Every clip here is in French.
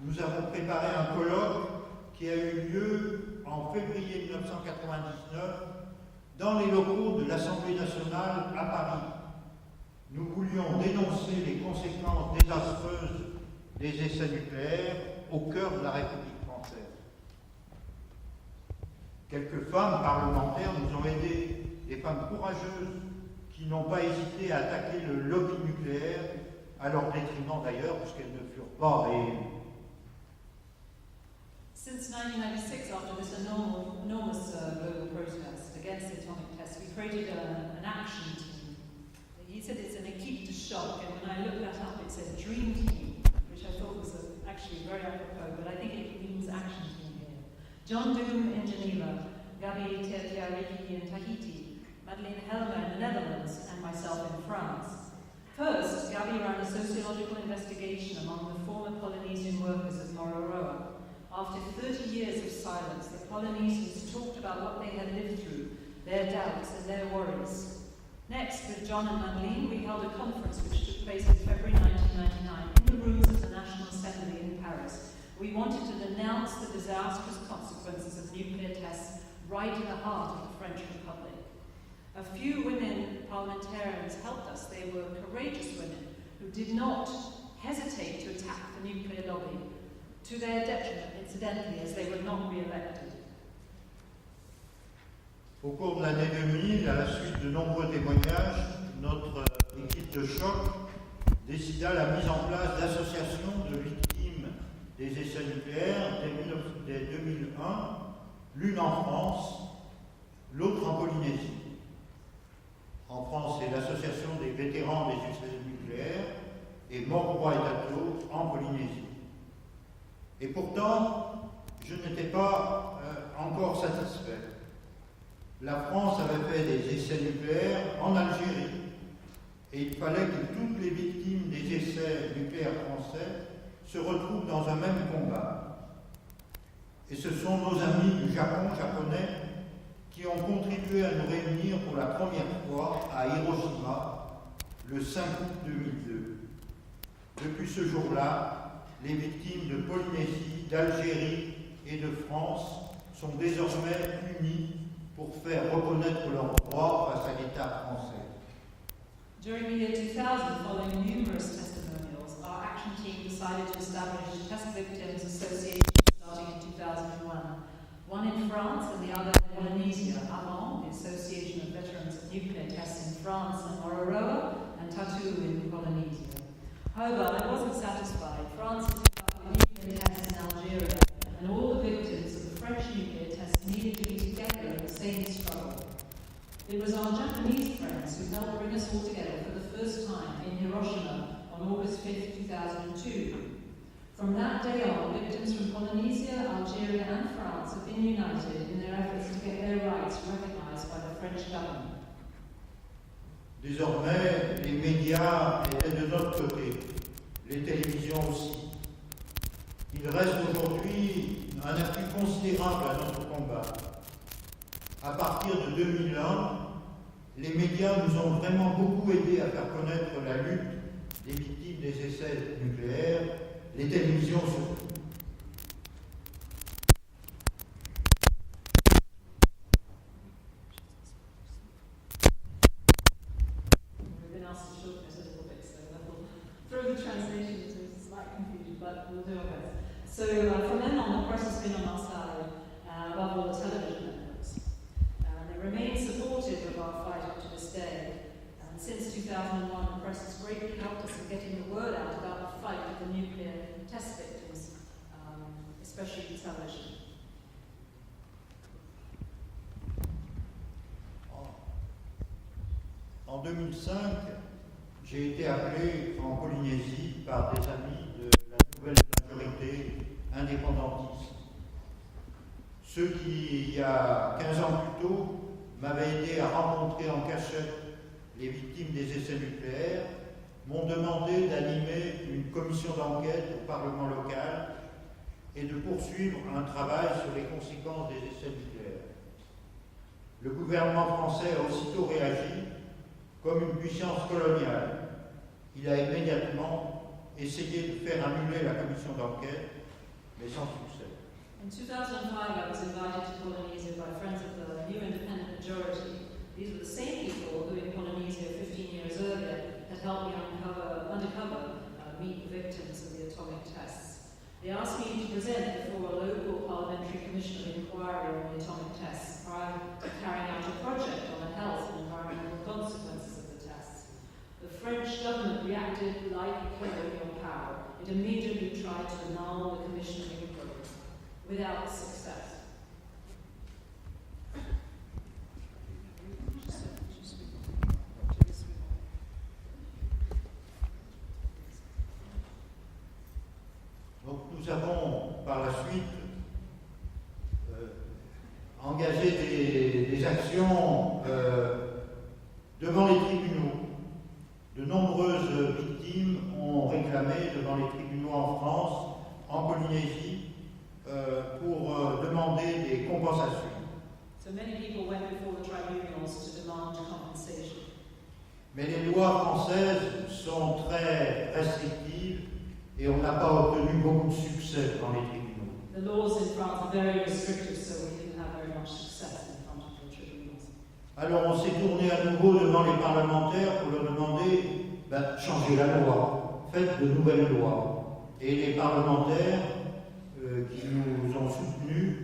nous avons préparé un colloque qui a eu lieu en février 1999 dans les locaux de l'Assemblée nationale à Paris. Nous voulions dénoncer les conséquences désastreuses des essais nucléaires au cœur de la République française. Quelques femmes parlementaires nous ont aidés, des femmes courageuses qui n'ont pas hésité à attaquer le lobby nucléaire, à leur détriment d'ailleurs, puisqu'elles ne furent pas réélues. Since 1996, after this enormous global protest against the atomic test, we created an action team. He said it's an équipe de choc, and when I looked that up, it said dream team, which I thought was actually very apropos, but I think it means action team here. John Doom in Geneva, Gabi Tertiariki in Tahiti, Madeleine Helmer in the Netherlands, and myself in France. First, Gabi ran a sociological investigation among the former Polynesian workers of Mororoa. After 30 years of silence, the Polynesians talked about what they had lived through, their doubts and their worries. Next, with John and Madeleine, we held a conference which took place in February 1999 in the rooms of the National Assembly in Paris. We wanted to denounce the disastrous consequences of nuclear tests right in the heart of the French Republic. A few women parliamentarians helped us. They were courageous women who did not hesitate to attack the nuclear lobby, to their detriment, incidentally, as they were not re-elected. Au cours de l'année 2000, à la suite de nombreux témoignages, notre équipe de choc décida la mise en place d'associations de victimes des essais nucléaires dès 2001, l'une en France, l'autre en Polynésie. En France, c'est l'association des vétérans des essais nucléaires et Moroa et Dato en Polynésie. Et pourtant, je n'étais pas encore satisfait. La France avait fait des essais nucléaires en Algérie et il fallait que toutes les victimes des essais nucléaires français se retrouvent dans un même combat. Et ce sont nos amis du japonais, qui ont contribué à nous réunir pour la première fois à Hiroshima le 5 août 2002. Depuis ce jour-là, les victimes de Polynésie, d'Algérie et de France sont désormais unies pour faire reconnaître leurs droits face à l'État français. During the year 2000, following numerous testimonials, our action team decided to establish Test Victims Association starting in 2001. One in France and the other in Polynesia, AMON, the Association of Veterans of Nuclear Tests in France, and Mororoa, and Tatu in Polynesia. However, I wasn't satisfied. France had conducted nuclear tests in Algeria, and all the victims of the French nuclear tests needed to be together in the same struggle. It was our Japanese friends who helped bring us all together for the first time in Hiroshima on August 5, 2002. From that day on, victims from Polynesia, Algeria and France have been united in their efforts to get their rights recognised by the French government. Désormais, les médias étaient de notre côté, les télévisions aussi. Il reste aujourd'hui un appui considérable à notre combat. À partir de 2001, les médias nous ont vraiment beaucoup aidés à faire connaître la lutte des victimes des essais nucléaires, les télévisions surtout. So from then on, the press has been on our side, above all the television networks. They remain supportive of our fight up to this day. And since 2001, the press has greatly helped us in getting the word out about the fight of the nuclear test victims, especially in television. En 2005, j'ai été appelé en Polynésie par des amis de la nouvelle majorité indépendantiste. Ceux qui, il y a 15 ans plus tôt, m'avaient aidé à rencontrer en cachette les victimes des essais nucléaires, m'ont demandé d'animer une commission d'enquête au Parlement local et de poursuivre un travail sur les conséquences des essais nucléaires. Le gouvernement français a aussitôt réagi comme une puissance coloniale. Il a immédiatement essayé de faire annuler la commission d'enquête mais sans succès. In 2005, I was invited to Polynesia by friends of the new independent majority. These were the same people who in Polynesia 15 years earlier had helped me meet the victims of the atomic tests. They asked me to present before a local parliamentary commission of inquiry on the atomic tests prior to carrying out a project on the health and environmental consequences of the tests. The French government reacted like colonial power. It immediately tried to annul the commission inquiry, without success. Donc nous avons par la suite engagé des actions devant les tribunaux. De nombreuses victimes ont réclamé devant les tribunaux en France, en Polynésie, pour demander des compensations. So many people went before the tribunals to demand compensation. Mais les lois françaises sont très restrictives et on n'a pas obtenu beaucoup de succès dans les tribunaux. The laws in France are very restrictive, so we didn't have very much success in front of the tribunals. Alors on s'est tourné à nouveau devant les parlementaires pour leur demander changez la loi, faites de nouvelles lois. Et les parlementaires qui nous ont soutenus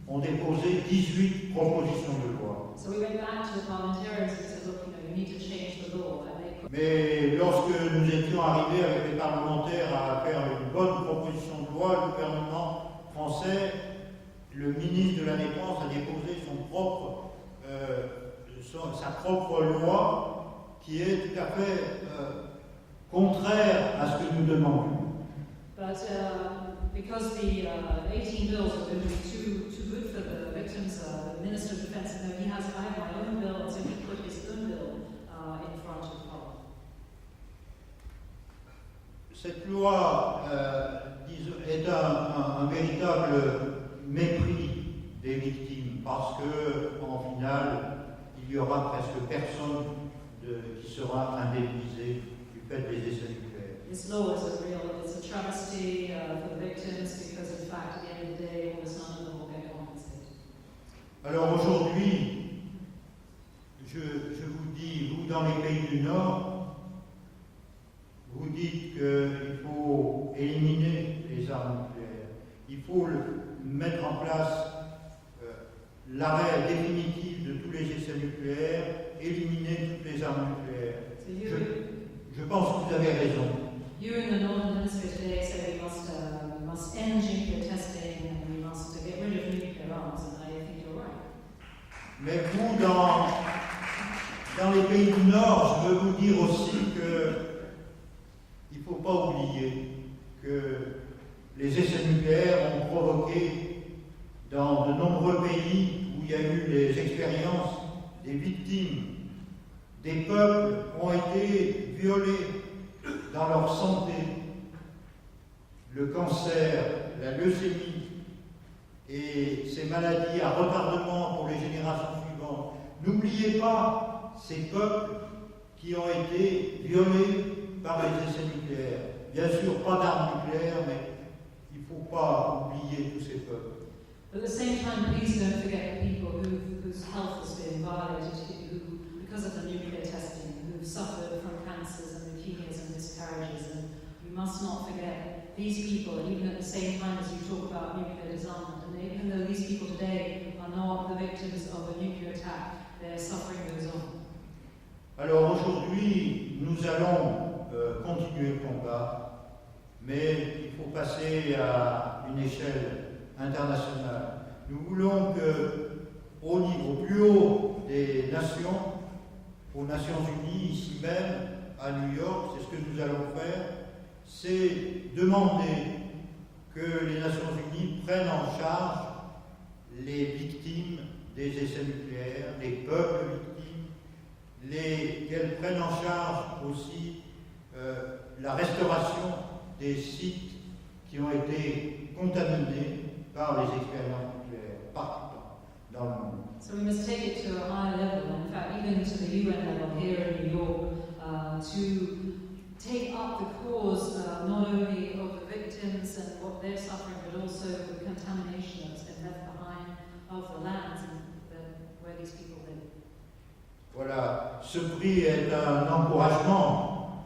ont déposé 18 propositions de loi. So we went back to the parliamentarians and said, look, you need to change the law. Mais lorsque nous étions arrivés avec les parlementaires à faire une bonne proposition de loi, le gouvernement français, le ministre de la Défense a déposé sa propre loi qui est tout à fait contraire à ce que nous demandions. But because the 18 bills are going to be too good for the victims, the Minister of Defence said, no, I have my own bill, and so he put his own bill in front of Parliament. Cette loi est un véritable mépris des victimes parce que, en finale, il y aura presque personne qui sera indemnisé du fait des essais nucléaires. This law is a travesty for the victims because, in fact, at the end of the day, almost none of them will get compensated. Alors aujourd'hui, je vous dis, vous dans les pays du Nord, vous dites qu'il faut éliminer les armes nucléaires. Il faut mettre en place l'arrêt définitif de tous les essais nucléaires, éliminer toutes les armes nucléaires. Je pense que vous avez raison. You in the Northern Hemisphere today say we must end nuclear testing and we must get rid of nuclear arms, and I think you're right. Mais vous, dans les pays du Nord, je veux vous dire aussi qu'il ne faut pas oublier que les essais nucléaires ont provoqué dans de nombreux pays où il y a eu les expériences des victimes, des peuples ont été violés dans leur santé, le cancer, la leucémie et ces maladies à retardement pour les générations suivantes. N'oubliez pas ces peuples qui ont été violés par les essais nucléaires. Bien sûr, pas d'armes nucléaires, mais il ne faut pas oublier tous ces peuples. But at the same time, please don't forget the people whose health has been violated, who, because of the nuclear testing, who've suffered from cancers and leukemias and miscarriages. And we must not forget these people, and even at the same time as you talk about nuclear disarmament, and even though these people today are not the victims of a nuclear attack, their suffering goes on. Alors aujourd'hui, nous allons continuer le combat, mais il faut passer à une échelle internationale. Nous voulons au plus haut des nations, aux Nations Unies, ici même, à New York, c'est ce que nous allons faire, c'est demander que les Nations Unies prennent en charge les victimes des essais nucléaires, les peuples victimes, qu'elles prennent en charge aussi la restauration des sites qui ont été contaminés par les expériences nucléaires partout dans le monde. So we must take it to a higher level, in fact, even to the UN level here in New York, to take up the cause not only of the victims victims and what they're suffering, but also the contamination that's been left behind of the lands where these people live. Voilà, ce prix est un encouragement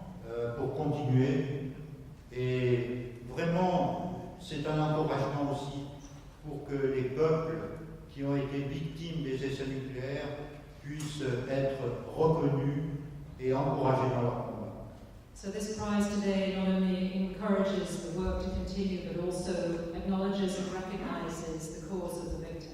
pour continuer et vraiment c'est un encouragement aussi pour que les peuples qui ont été victimes des essais nucléaires puissent être reconnus et encouragés dans leur combat. So this prize today not only encourages the work to continue, but also acknowledges and recognizes the cause of the victims.